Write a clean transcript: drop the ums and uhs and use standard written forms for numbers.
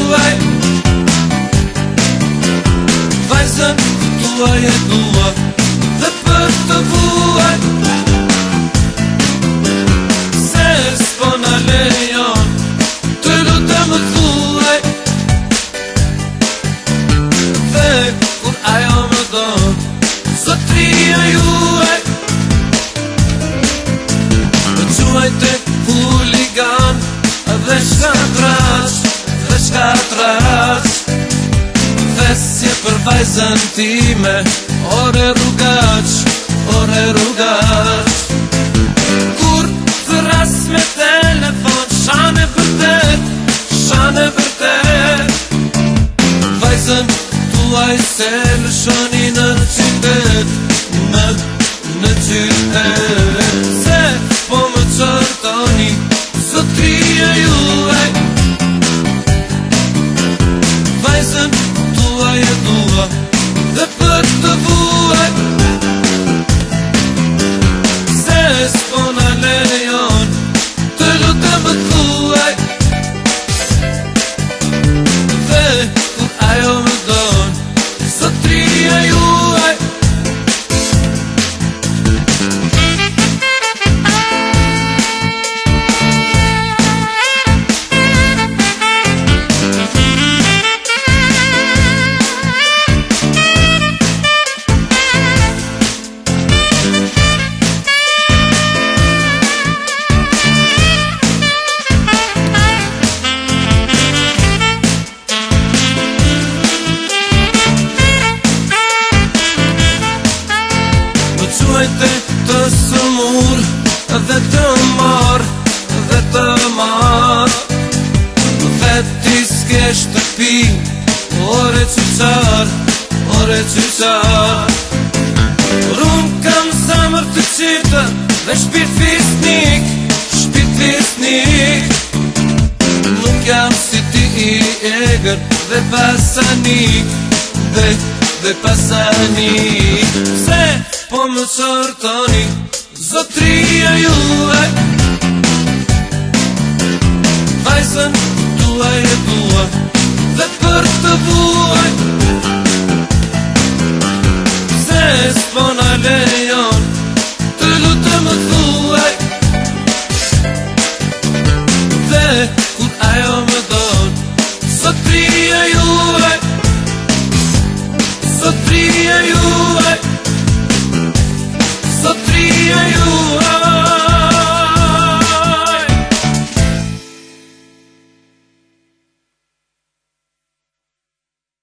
vuaj, vajzën tuaj e dua dhe për të vuaj, se s'po na lejon, të lutem më thuaj, dhe kur ajo më don, zotria juaj, më quajte huligan dhe shkatraç, Vesje për vajzën time, ore rrugaç, kur thras me telefon, shane vërtet, vajzën tuaj se lëshoni në qytet, në qytet, se po më qërtoni, zotria juaj, vajzën tuaj e dua dhe për të vuaj, se s'po na lejon, të lutem më thuaj, dhe kur ajo më don, zotria juaj. Quajte të sëmur dhe të marr, dhe ti s'ke shtëpi, ore qyqar, unë kam zemër të qita dhe shpirt fisnik, nuk jam si ti i egrë dhe pasanik, se po më qërtoni, zotria juaj, vajzën tuaj e dua dhe për të vuaj, se s'po na lejon.